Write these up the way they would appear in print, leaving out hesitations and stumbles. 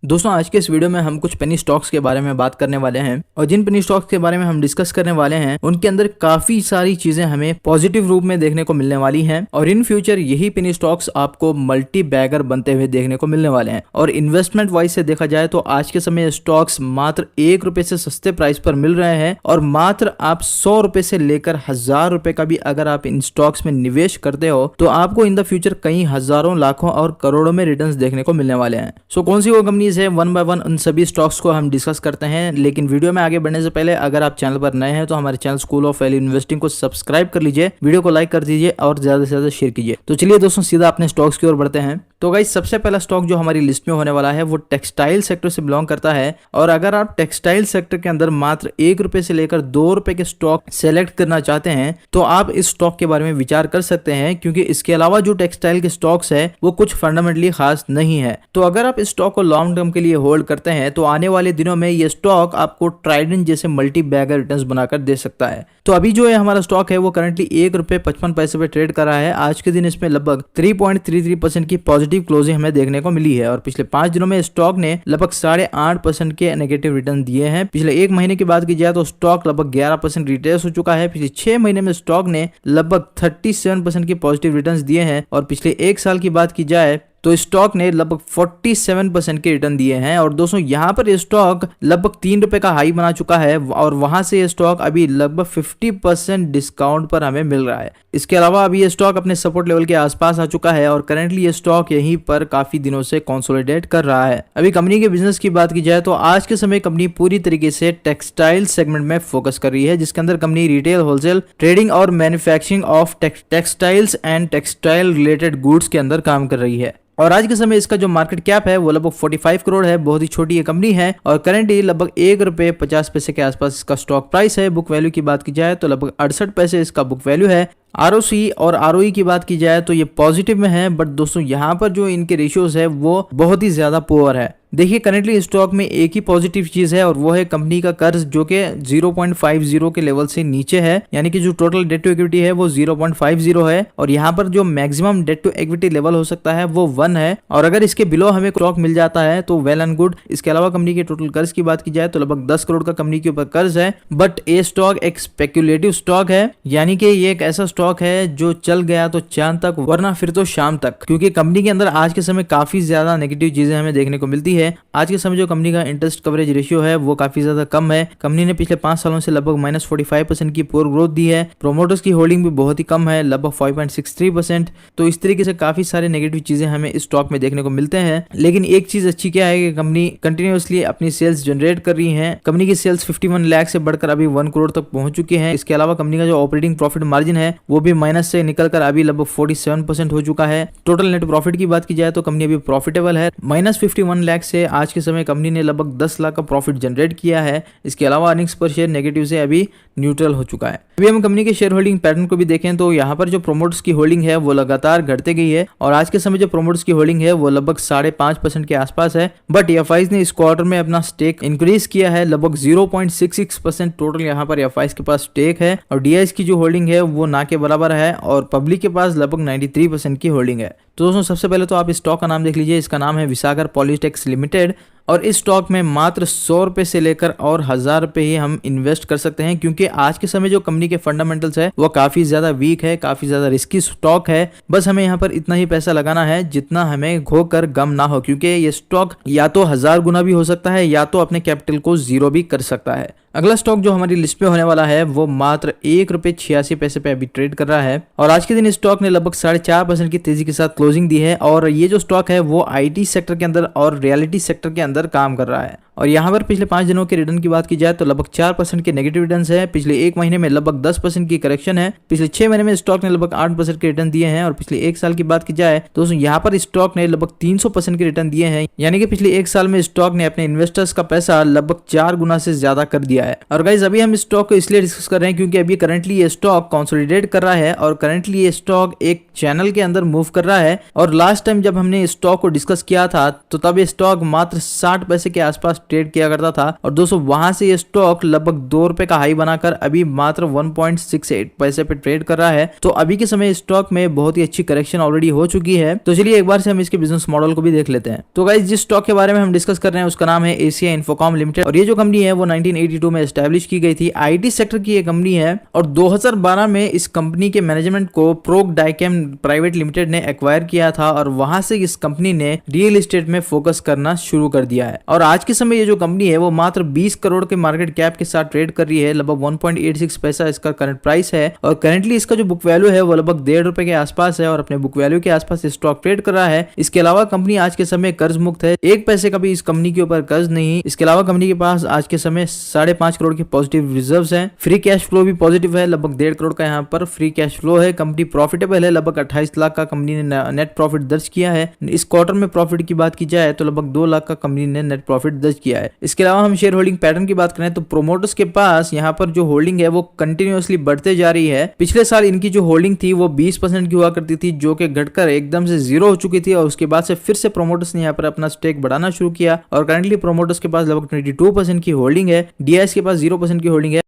दोस्तों आज के इस वीडियो में हम कुछ पेनी स्टॉक्स के बारे में बात करने वाले हैं और जिन पेनी स्टॉक्स के बारे में हम डिस्कस करने वाले हैं उनके अंदर काफी सारी चीजें हमें पॉजिटिव रूप में देखने को मिलने वाली हैं और इन फ्यूचर यही पेनी स्टॉक्स आपको मल्टी बैगर बनते हुए देखने को मिलने वाले हैं। और इन्वेस्टमेंट वाइज से देखा जाए तो आज के समय स्टॉक्स मात्र ₹1 से सस्ते प्राइस पर मिल रहे हैं और मात्र आप ₹100 से लेकर ₹1000 का भी अगर आप इन स्टॉक्स में निवेश करते हो तो आपको इन द फ्यूचर कई हजारों लाखों और करोड़ों में रिटर्न्स देखने को मिलने वाले हैं। सो कौन सी वो कंपनी है वन बाय वन उन सभी स्टॉक्स को हम डिस्कस करते हैं, लेकिन वीडियो में आगे बढ़ने से पहले अगर आप चैनल पर नए हैं तो हमारे channel school of value investing को सब्सक्राइब कर लीजिए, वीडियो को लाइक कर दीजिए और ज्यादा से ज्यादा शेयर कीजिए। तो चलिए दोस्तों सीधा अपने स्टॉक्स की ओर बढ़ते हैं। तो गाइस सबसे पहला स्टॉक जो हमारी लिस्ट में होने वाला है वो टेक्सटाइल सेक्टर से बिलोंग करता है और अगर आप टेक्सटाइल सेक्टर के अंदर मात्र ₹1 से लेकर ₹2 के स्टॉक सेलेक्ट करना चाहते हैं तो आप इस स्टॉक के बारे में विचार कर सकते हैं, क्योंकि इसके अलावा जो टेक्सटाइल के स्टॉक्स है वो कुछ फंडामेंटली खास नहीं है। तो अगर आप इस स्टॉक को लॉन्ग टर्म के लिए होल्ड करते हैं तो आने वाले दिनों में ये स्टॉक आपको ट्राइडेंट जैसे मल्टी बैगर रिटर्न्स बनाकर दे सकता है। तो अभी जो है हमारा स्टॉक है वो करंटली ₹1.55 पे ट्रेड कर रहा है। आज के दिन इसमें लगभग 3.33% की पॉजिटिव क्लोजिंग हमें देखने को मिली है और पिछले 5 दिनों में स्टॉक ने लगभग 8.5% के नेगेटिव रिटर्न दिए हैं। पिछले एक महीने की बात की जाए तो स्टॉक लगभग 11% रिट्रेस हो चुका है। पिछले 6 महीने में स्टॉक ने लगभग 37% की पॉजिटिव रिटर्न दिए हैं और पिछले एक साल की बात की जाए तो स्टॉक ने लगभग 47% के रिटर्न दिए हैं। और दोस्तों यहाँ पर स्टॉक लगभग ₹3 का हाई बना चुका है और वहां से ये स्टॉक अभी लगभग 50% डिस्काउंट पर हमें मिल रहा है। इसके अलावा अभी ये स्टॉक अपने सपोर्ट लेवल के आसपास आ चुका है और करंटली ये स्टॉक यहीं पर काफी दिनों से कंसोलिडेट कर रहा है। अभी कंपनी के बिजनेस की बात की जाए तो आज के समय कंपनी पूरी तरीके से टेक्सटाइल सेगमेंट में फोकस कर रही है, जिसके अंदर कंपनी रिटेल, होलसेल, ट्रेडिंग और manufacturing of textiles and textile related goods के अंदर काम कर रही है। और आज के समय इसका जो मार्केट कैप है वो लगभग 45 करोड़ है। बहुत ही छोटी ये कंपनी है और करंटली लगभग ₹1.50 के आसपास इसका स्टॉक प्राइस है। बुक वैल्यू की बात की जाए तो लगभग 68 पैसे इसका बुक वैल्यू है। आरओसी और आरओई की बात की जाए तो ये पॉजिटिव में है, बट दोस्तों यहाँ पर जो इनके रेशियोज है वो बहुत ही ज्यादा पुअर है। देखिए करंटली स्टॉक में एक ही पॉजिटिव चीज है और वो है कंपनी का कर्ज जो कि 0.50 के लेवल से नीचे है, यानी कि जो टोटल डेट टू इक्विटी है वो 0.50 है और यहाँ पर जो maximum debt to equity level हो सकता है वो 1 है और अगर इसके बिलो हमें स्टॉक मिल जाता है तो वेल एंड गुड। इसके अलावा कंपनी के टोटल कर्ज की बात की जाए तो लगभग 10 करोड़ का कंपनी के ऊपर कर्ज है, बट ये स्टॉक एक स्पेक्युलेटिव स्टॉक है, यानी कि ये एक ऐसा स्टॉक है जो चल गया तो चांद तक वरना फिर तो शाम तक, क्योंकि कंपनी के अंदर आज के समय काफी ज्यादा नेगेटिव चीजें हमें देखने को मिलती है। आज के समय जो कंपनी का इंटरेस्ट कवरेज रेशियो है वो काफी ज्यादा कम है। कंपनी ने पिछले 5 सालों से लगभग -45% की पुअर ग्रोथ दी है। प्रोमोटर्स की होल्डिंग भी बहुत ही कम है, लगभग 5.63%। तो इस तरीके से काफी सारे नेगेटिव चीजें हमें इस स्टॉक में देखने को मिलते हैं। लेकिन एक चीज अच्छी क्या है कि कंपनी कंटिन्यूअसली अपनी सेल्स जनरेट कर रही है। कंपनी की सेल्स 51 लाख से बढ़कर अभी 1 करोड़ तक पहुंच चुकी है। इसके अलावा कंपनी का जो ऑपरेटिंग प्रॉफिट मार्जिन है वो भी माइनस से निकलकर अभी लगभग 47% हो चुका है। टोटल नेट प्रॉफिट की बात की जाए तो कंपनी अभी प्रॉफिटेबल है। -51 लाख से आज के समय कंपनी ने लगभग 10 लाख का प्रॉफिट जनरेट किया है। इसके अलावा अर्निंग्स पर शेयर नेगेटिव से अभी न्यूट्रल हो चुका है। अभी हम कंपनी के शेयर होल्डिंग पैटर्न को भी देखें तो यहाँ पर जो प्रोमोटर्स की होल्डिंग है वो लगातार घटते गई है और आज के समय जो प्रोमोटर्स की होल्डिंग है वो लगभग 5.5% के आसपास है। बट एफआईज ने इस क्वार्टर में अपना स्टेक इंक्रीज किया है, लगभग 0.66% टोटल यहाँ पर एफआईज के पास स्टेक है और डीआईज की जो होल्डिंग है वो ना के बराबर है और पब्लिक के पास लगभग 93% की होल्डिंग है। तो दोस्तों सबसे पहले तो आप इस स्टॉक का नाम देख लीजिए। इसका नाम है विसागर पॉलीटेक्स लिमिटेड और इस स्टॉक में मात्र ₹100 से लेकर और ₹1000 ही हम इन्वेस्ट कर सकते हैं, क्योंकि आज के समय जो कंपनी के फंडामेंटल्स है वो काफी ज्यादा वीक है, काफी ज्यादा रिस्की स्टॉक है। बस हमें यहाँ पर इतना ही पैसा लगाना है जितना हमें खोकर गम ना हो, क्योंकि ये स्टॉक या तो 1000 गुना भी हो सकता है या तो अपने कैपिटल को जीरो भी कर सकता है। अगला स्टॉक जो हमारी लिस्ट में होने वाला है वो मात्र ₹1.86 पे अभी ट्रेड कर रहा है और आज के दिन स्टॉक ने लगभग 4.5% की तेजी के साथ क्लोजिंग दी है और ये जो स्टॉक है वो आईटी सेक्टर के अंदर और रियलिटी सेक्टर के अंदर काम कर रहा है। और यहाँ पर पिछले 5 दिनों के रिटर्न की बात की जाए तो लगभग 4% के नेगेटिव रिटर्न है। पिछले एक महीने में लगभग 10% की करेक्शन है। पिछले 6 महीने में स्टॉक ने लगभग 8% के रिटर्न दिए हैं और पिछले एक साल की बात की जाए तो दोस्तों यहाँ पर स्टॉक ने लगभग 300% के रिटर्न दिए हैं, यानी कि पिछले एक साल में स्टॉक ने अपने इन्वेस्टर्स का पैसा लगभग 4 गुना से ज्यादा कर दिया है। और गाइस अभी हम स्टॉक को इसलिए डिस्कस कर रहे हैं क्योंकि अभी करंटली ये स्टॉक कंसोलिडेट कर रहा है और करंटली ये स्टॉक एक चैनल के अंदर मूव कर रहा है। और लास्ट टाइम जब हमने स्टॉक को डिस्कस किया था तो तब ये स्टॉक मात्र 60 पैसे के आसपास आसपास ट्रेड किया करता था और दोस्तों वहां से ये स्टॉक लगभग 2 रुपए का हाई बनाकर अभी मात्र 1.68 पैसे पे ट्रेड कर रहा है। तो अभी के समय स्टॉक में बहुत ही अच्छी करेक्शन ऑलरेडी हो चुकी है। तो चलिए एक बार से हम इसके बिजनेस मॉडल को भी देख लेते हैं। तो गाइस जिस स्टॉक के बारे में हम डिस्कस कर रहे हैं उसका नाम है एशिया इन्फोकॉम लिमिटेड और ये जो कंपनी है वो 1982 में एस्टैब्लिश की गई थी। आईटी सेक्टर की ये कंपनी है और 2012 में इस कंपनी के मैनेजमेंट को प्रोग डाइकेम प्राइवेट लिमिटेड ने एक्वायर किया था और वहां से इस कंपनी ने रियल एस्टेट में फोकस करना शुरू कर दिया है। और आज के समय ये जो कंपनी है वो मात्र 20 करोड़ के मार्केट कैप के साथ ट्रेड कर रही है। लगभग 1.86 पैसा इसका करंट प्राइस है और करंटली इसका जो बुक वैल्यू है वो लगभग 1.5 रुपए के आसपास है और अपने बुक वैल्यू के आसपास स्टॉक ट्रेड कर रहा है। इसके अलावा कंपनी आज के समय कर्ज मुक्त है, 1 पैसे का भी इस कंपनी के ऊपर कर्ज नहीं। इसके अलावा कंपनी के पास आज के समय 5.5 करोड़ के पॉजिटिव रिजर्व्स हैं। फ्री कैश फ्लो भी पॉजिटिव है, लगभग 1.5 करोड़ का यहाँ पर फ्री कैश फ्लो है। कंपनी प्रॉफिटेबल है, लगभग 28 लाख का कंपनी ने नेट प्रॉफिट दर्ज किया है। इस क्वार्टर में प्रॉफिट की बात की जाए तो लगभग 2 लाख का कंपनी ने नेट प्रॉफिट दर्ज किया है। इसके अलावा हम शेयर होल्डिंग पैटर्न की बात करें तो प्रोमोटर्स के पास यहाँ पर जो होल्डिंग है वो कंटिन्यूअसली बढ़ते जा रही है। पिछले साल इनकी जो होल्डिंग थी वो 20% की हुआ करती थी जो कि घटकर एकदम से 0 हो चुकी थी और उसके बाद से फिर से प्रोमोटर्स ने यहाँ पर अपना स्टेक बढ़ाना शुरू किया और करंटली प्रोमोटर्स के पास लगभग 22% की होल्डिंग है। डीआईएस के पास 0% की होल्डिंग है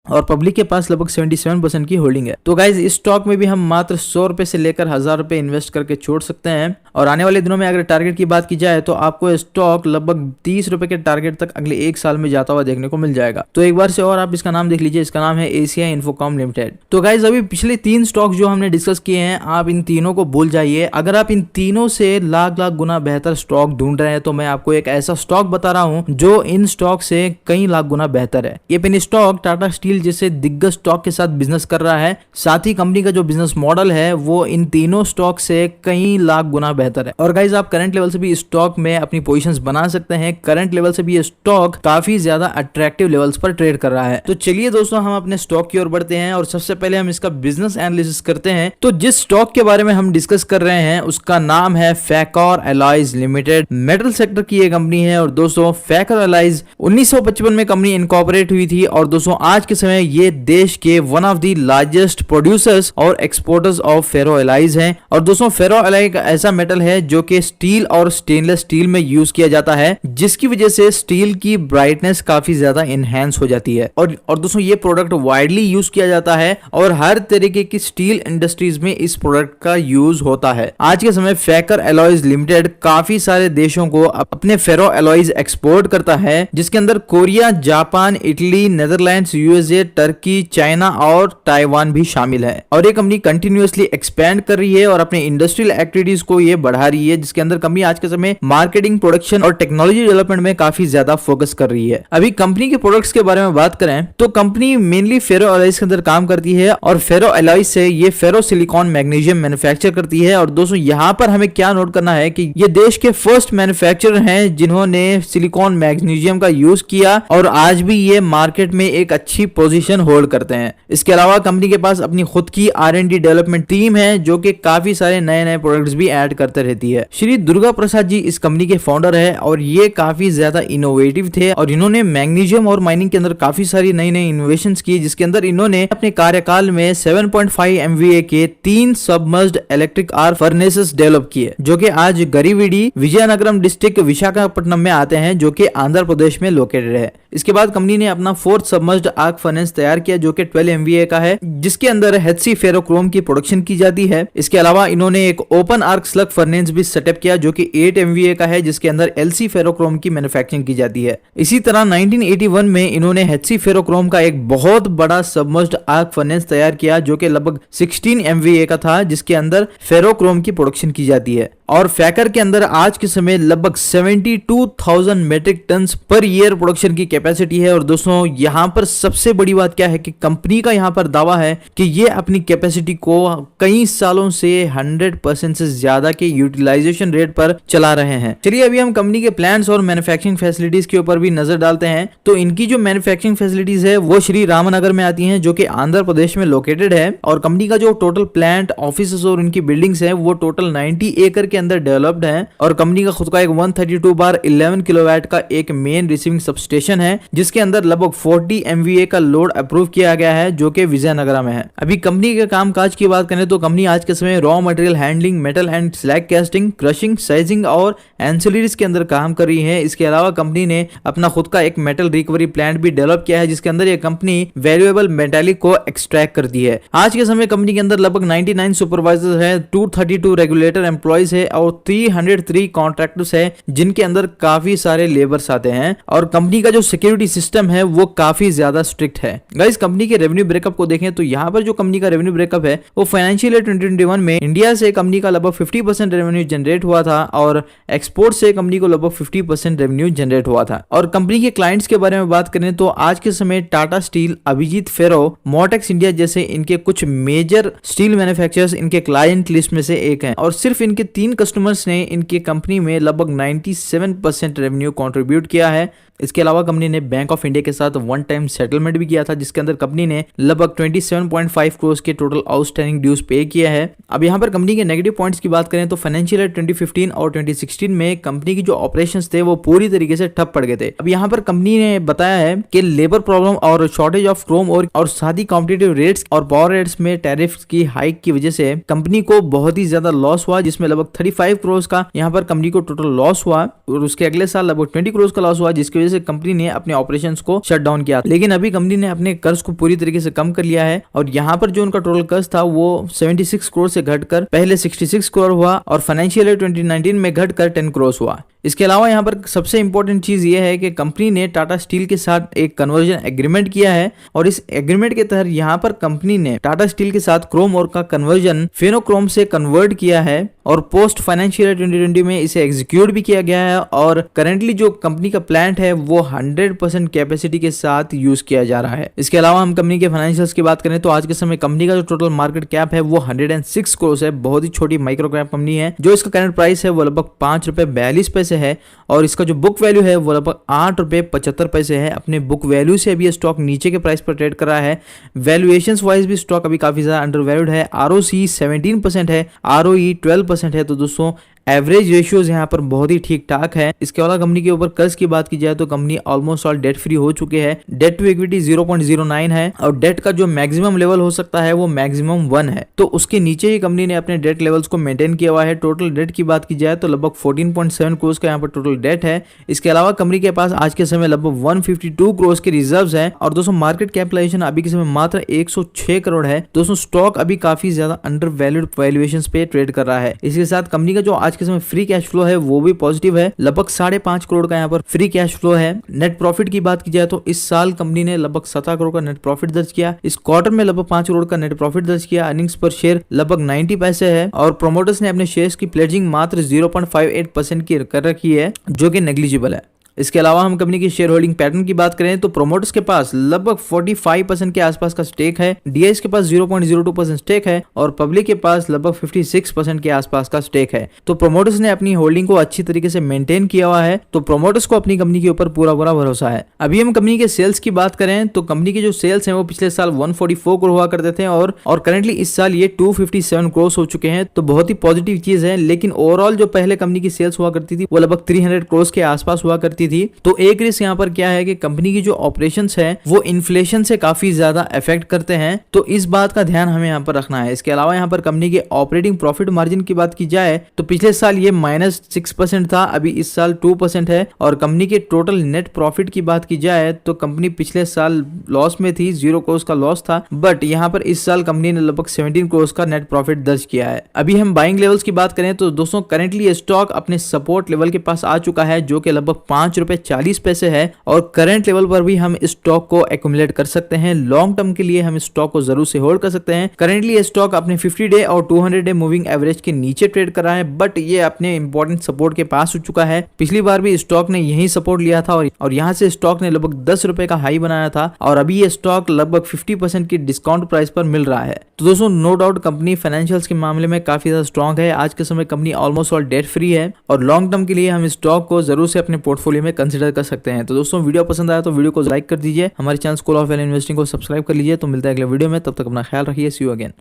और पब्लिक के पास लगभग 77% की होल्डिंग है। तो गाइज इस स्टॉक में भी हम मात्र 100 रुपए से लेकर 1000 रुपए इन्वेस्ट करके छोड़ सकते हैं और आने वाले दिनों में अगर टारगेट की बात की जाए तो आपको स्टॉक लगभग 30 रुपए के टारगेट तक अगले 1 साल में जाता हुआ देखने को मिल जाएगा। तो एक बार से और आप इसका नाम देख लीजिए, इसका नाम है एशिया इन्फोकॉम लिमिटेड। तो गाइज अभी पिछले 3 स्टॉक जो हमने डिस्कस किए हैं आप इन तीनों को भूल जाइए। अगर आप इन तीनों से लाख गुना बेहतर स्टॉक ढूंढ रहे हैं तो मैं आपको एक ऐसा स्टॉक बता रहा हूं जो इन स्टॉक से कई लाख गुना बेहतर है। ये पेनी स्टॉक टाटा स्टील जैसे दिग्गज स्टॉक के साथ बिजनेस कर रहा है। साथ ही कंपनी का जो बिजनेस मॉडल है वो इन तीनों स्टॉक से कई लाख गुना बेहतर है। और गाइज आप करंट लेवल से भी स्टॉक में अपनी पोजीशंस बना सकते हैं। करंट लेवल से भी ये स्टॉक काफी ज्यादा अट्रैक्टिव लेवल्स पर ट्रेड कर रहा है। तो चलिए दोस्तों हम अपने स्टॉक की ओर बढ़ते हैं और सबसे पहले हम इसका बिजनेस एनालिसिस करते हैं। तो जिस स्टॉक के बारे में हम डिस्कस कर रहे हैं उसका नाम है फैकॉर एलॉयज लिमिटेड। मेटल सेक्टर की ये कंपनी है और दोस्तों फैकॉर एलॉयज 1955 में कंपनी इनकॉर्पोरेट हुई थी और दोस्तों आज के समय ये देश के one of the largest producers और एक्सपोर्टर्स ऑफ फेरो एलाइज हैं। और दोस्तों फेरो एलाई एक ऐसा मेटल है जो कि स्टील और स्टेनलेस स्टील में यूज किया जाता है जिसकी वजह से स्टील की ब्राइटनेस काफी ज्यादा इनहेंस हो जाती है और दोस्तों ये प्रोडक्ट वाइडली यूज किया जाता है और हर तरीके की स्टील इंडस्ट्रीज में इस प्रोडक्ट का यूज होता है। आज के समय फैकर एलॉयज लिमिटेड काफी सारे देशों को अपने फेरो एलॉयज एक्सपोर्ट करता है जिसके अंदर Korea, Japan, Italy, Netherlands, USA, Turkey, China और ताइवान भी शामिल है। और ये कंपनी कंटिन्यूअसली एक्सपेंड कर रही है और अपने इंडस्ट्रियल एक्टिविटीज को ये बढ़ा रही है जिसके अंदर कंपनी आज के समय मार्केटिंग, प्रोडक्शन और टेक्नोलॉजी डेवलपमेंट में काफी ज्यादा फोकस कर रही है। अभी कंपनी के प्रोडक्ट्स के बारे में बात करें तो कंपनी मेनली फेरो एलॉयज के अंदर काम करती है और फेरो एलॉयज से ये फेरो सिलिकॉन मैग्नीशियम मैन्युफैक्चर करती है। और दोस्तों यहाँ पर हमें क्या नोट करना है कि ये देश के फर्स्ट मैन्युफैक्चरर हैं जिन्होंने सिलिकॉन मैग्नीशियम का यूज किया और आज भी ये मार्केट में एक अच्छी पोजीशन होल्ड करते हैं। इसके अलावा कंपनी के पास अपनी खुद की R&D डेवलपमेंट टीम है जो कि काफी सारे नए नए प्रोडक्ट्स भी ऐड करते रहती है। श्री दुर्गा प्रसाद जी इस कंपनी के फाउंडर है और ये काफी ज्यादा इनोवेटिव थे और इन्होंने मैग्नीशियम और माइनिंग के अंदर काफी सारी नई नई इनोवेशंस की जिसके अंदर इन्होंने अपने कार्यकाल में 7.5 MVA के 3 submerged electric arc furnaces develop किए जो कि आज गरिवीडी, विजयनगरम डिस्ट्रिक्ट, विशाखापट्टनम में आते हैं जो कि आंध्र प्रदेश में लोकेटेड है। इसके बाद कंपनी ने अपना 4th सबमर्ज्ड आर्क फर्नेस तैयार किया जो कि 12 MVA का है जिसके अंदर HC फेरोक्रोम की प्रोडक्शन की जाती है। इसके अलावा इन्होंने एक ओपन आर्क स्लग फर्नेस भी सेटअप किया जो कि 8 MVA का है जिसके अंदर LC फेरोक्रोम की मैन्युफैक्चरिंग की जाती है। इसी तरह 1981 में इन्होंने HC फेरोक्रोम का एक बहुत बड़ा सबमर्ज्ड आर्क फर्नेस तैयार किया जो कि लगभग 16 MVA का था जिसके अंदर फेरोक्रोम की प्रोडक्शन की जाती है। और फैकर के अंदर आज के समय लगभग 72,000 metric ton per year production की कैपेसिटी है। और दोस्तों यहाँ पर सबसे बड़ी बात क्या है कि कंपनी का यहाँ पर दावा है कि ये अपनी कैपेसिटी को कई सालों से 100% से ज्यादा के यूटिलाइजेशन रेट पर चला रहे हैं। चलिए अभी हम कंपनी के प्लांट्स और मैन्युफैक्चरिंग फैसिलिटीज के ऊपर भी नजर डालते हैं। तो इनकी जो मैन्युफैक्चरिंग फैसिलिटीज है वो श्री रामनगर में आती है जो कि आंध्र प्रदेश में लोकेटेड है। और कंपनी का जो टोटल प्लांट, ऑफिस और उनकी बिल्डिंग्स है वो टोटल 90 एकड़ के के अंदर डेवलप्ड है और कंपनी का खुद का एक 132/11 किलोवाट का एक मेन रिसीविंग सबस्टेशन है जिसके अंदर लगभग 40 MVA का लोड अप्रूव किया गया है जो कि विजयनगरा में है। अभी कंपनी के कामकाज की बात करें तो कंपनी आज के समय raw material handling, metal and slag casting, crushing, sizing और एंसिलरीज के अंदर काम कर रही है। इसके अलावा कंपनी ने अपना खुद का एक मेटल रिकवरी प्लांट भी डेवलप किया है जिसके अंदर ये कंपनी वैल्यूएबल मेटालिक को एक्सट्रैक्ट करती है। आज के समय कंपनी के अंदर लगभग 99 सुपरवाइजर्स है, 232 रेगुलेटर एम्प्लॉइज है और 303 कॉन्ट्रैक्टर्स है जिनके अंदर काफी सारे लेबर्स आते हैं और कंपनी का जो सिक्योरिटी सिस्टम है वो काफी ज्यादा स्ट्रिक्ट है। गाइस कंपनी के रेवेन्यू ब्रेकअप को देखें तो यहाँ पर जो कंपनी का रेवेन्यू ब्रेकअप है वो फाइनेंशियल ईयर 2021 में इंडिया से कंपनी का लगभग 50% रेवेन्यू जनरेट हुआ था और एक्सपोर्ट से कंपनी को लगभग 50% रेवेन्यू जनरेट हुआ था। और कंपनी के क्लाइंट्स के बारे में बात करें तो आज के समय टाटा स्टील, अभिजीत फेरो, मोटेक्स इंडिया जैसे इनके कुछ मेजर स्टील मैन्युफैक्चरर्स इनके क्लाइंट लिस्ट में से एक हैं और सिर्फ इनके 3 कस्टमर्स ने इनके कंपनी में लगभग 97% रेवेन्यू कंट्रीब्यूट किया है। इसके अलावा कंपनी ने बैंक ऑफ इंडिया के साथ वन टाइम सेटलमेंट भी किया था जिसके अंदर कंपनी ने लगभग 27.5 करोड़ के टोटल आउटस्टैंडिंग ड्यूज पे किया है। अब यहाँ पर कंपनी के नेगेटिव पॉइंट्स की बात करें तो फाइनेंशियल ईयर 2015 और 2016 में कंपनी की जो ऑपरेशंस थे वो पूरी तरीके से ठप पड़ गए थे। अब यहाँ पर कंपनी ने बताया है कि लेबर प्रॉब्लम और शॉर्टेज ऑफ क्रोम और साथ ही कॉम्पिटिटिव रेट्स और पावर रेट्स में टैरिफ की हाइक की वजह से कंपनी को बहुत ही ज्यादा लॉस हुआ जिसमें लगभग 35 करोड़ का यहाँ पर कंपनी को टोटल लॉस हुआ और उसके अगले साल लगभग 20 करोड़ का लॉस हुआ जिसकी से कंपनी ने अपने ऑपरेशंस को शट डाउन किया। लेकिन अभी कंपनी ने अपने कर्ज को पूरी तरीके से कम कर लिया है और यहाँ पर जो उनका टोटल कर्ज था वो 76 करोड़ से घटकर पहले 66 करोड़ हुआ और फाइनेंशियल ईयर 2019 में घटकर 10 करोड़ हुआ। इसके अलावा यहाँ पर सबसे इंपॉर्टेंट चीज ये है कि कंपनी ने टाटा स्टील के साथ एक कन्वर्जन एग्रीमेंट किया है और इस एग्रीमेंट के तहत यहाँ पर कंपनी ने टाटा स्टील के साथ क्रोम और का कन्वर्जन फेनोक्रोम से कन्वर्ट किया है और पोस्ट फाइनेंशियल ईयर 2020 में इसे एग्जीक्यूट भी किया गया है और करेंटली जो कंपनी का प्लांट है वो 100% कैपेसिटी के साथ यूज किया जा रहा है। इसके अलावा हम कंपनी के फाइनेंशियल्स की बात करें तो आज के समय कंपनी का जो टोटल मार्केट कैप है वो 106 करोड़ है। बहुत ही छोटी माइक्रो कैप कंपनी है। जो इसका करंट प्राइस है वो लगभग ₹5.42 है और इसका जो बुक वैल्यू है वो लगभग ₹8.75 है। अपने बुक वैल्यू से अभी स्टॉक नीचे के प्राइस पर ट्रेड कर रहा है। वैल्यूएशंस वाइज भी स्टॉक अभी काफी ज्यादा अंडर वैल्यूड है। ROCE 17% है, ROE 12% है। तो दोस्तों एवरेज रेशियोज यहाँ पर बहुत ही ठीक ठाक है। इसके अलावा कंपनी के ऊपर कर्ज की बात की जाए तो company almost all debt free हो चुके हैं। डेट टू इक्विटी 0.09 है और डेट का जो मैक्सिमम लेवल हो सकता है वो मैक्सिमम 1 है। तो उसके नीचे ही कंपनी ने अपने डेट लेवल्स को मेंटेन किया हुआ है। टोटल डेट की बात की जाए तो लगभग 14.7 करोड़ का यहाँ पर टोटल डेट है। इसके अलावा कंपनी के पास आज के समय लगभग 152 करोड़ के रिजर्व है और दोस्तों मार्केट कैपिटलाइजेशन अभी के समय मात्र 106 करोड़ है। दोस्तों स्टॉक अभी काफी ज्यादा अंडर वैल्यूड वैल्यूएशन पे ट्रेड कर रहा है। इसके साथ कंपनी का जो आज के समय फ्री कैश फ्लो है वो भी पॉजिटिव है। लगभग 5.5 करोड़ का यहाँ पर फ्री कैश फ्लो है। नेट प्रॉफिट की बात की जाए तो इस साल कंपनी ने लगभग 17 करोड़ का नेट प्रॉफिट दर्ज किया। इस क्वार्टर में लगभग 5 करोड़ का नेट प्रॉफिट दर्ज किया। अर्निंग्स पर शेयर लगभग 90 पैसे है और प्रोमोटर्स ने अपने शेयर्स की प्लेजिंग मात्र 0.58% की कर रखी है जो कि नेग्लिजिबल है। इसके अलावा हम कंपनी की शेयर होल्डिंग पैटर्न की बात करें तो प्रोमोटर्स के पास लगभग 45% के आसपास का स्टेक है। डीआईएस के पास 0.02% स्टेक है और पब्लिक के पास लगभग 56% के आसपास का स्टेक है। तो प्रोमोटर्स ने अपनी होल्डिंग को अच्छी तरीके से मेंटेन किया हुआ है। तो प्रोमोटर्स को अपनी कंपनी के ऊपर पूरा भरोसा है। अभी हम कंपनी के सेल्स की बात करें तो कंपनी के जो सेल्स हैं वो पिछले साल 144 करोड़ हुआ करते थे और करेंटली इस साल ये 257 करोड़ हो चुके हैं। तो बहुत ही पॉजिटिव चीज है। लेकिन ओवरऑल जो पहले कंपनी की सेल्स हुआ करती थी वो लगभग 300 करोड़ के आसपास हुआ करती थी। तो एक रिस्क यहाँ पर क्या है कि कंपनी की जो ऑपरेशंस है वो इन्फ्लेशन से काफी ज्यादा अफेक्ट करते हैं। तो इस बात का ध्यान हमें यहाँ पर रखना है। इसके अलावा यहाँ पर कंपनी के ऑपरेटिंग प्रॉफिट मार्जिन की बात की जाए तो पिछले साल ये -6% था, अभी इस साल 2% है। और कंपनी के टोटल नेट प्रॉफिट की बात की जाए तो कंपनी पिछले साल लॉस में थी, 0 करोड़ का लॉस था, बट यहाँ पर इस साल कंपनी ने लगभग 17 करोड़ का नेट प्रॉफिट दर्ज किया है। अभी हम बाइंग लेवल्स की बात करें तो दोस्तों करेंटली स्टॉक अपने सपोर्ट लेवल के पास आ चुका है जो कि लगभग ₹5.40 है और करंट लेवल पर भी हम स्टॉक को एक्यूमुलेट कर सकते हैं। लॉन्ग टर्म के लिए हम स्टॉक को जरूर से होल्ड कर सकते हैं। करेंटली स्टॉक अपने 50 डे और 200 डे मूविंग एवरेज के नीचे ट्रेड कर रहा है, बट ये अपने इंपॉर्टेंट सपोर्ट के पास हो चुका है। पिछली बार भी स्टॉक ने यही सपोर्ट लिया था और यहाँ से स्टॉक ने लगभग ₹10 का हाई बनाया था और अभी ये स्टॉक लगभग 50% की डिस्काउंट प्राइस पर मिल रहा है। तो दोस्तों नो डाउट कंपनी फाइनेंशियल्स के मामले में काफी ज्यादा स्ट्रॉन्ग है। आज के समय company almost all debt free है और लॉन्ग टर्म के लिए हम स्टॉक को जरूर से अपने पोर्टफोलियो में कंसिडर कर सकते हैं। तो दोस्तों वीडियो पसंद आया तो वीडियो को लाइक कर दीजिए। हमारे channel school of value investing को सब्सक्राइब कर लीजिए। तो मिलता है अगले वीडियो में, तब तक अपना ख्याल रखिए। सी यू अगेन।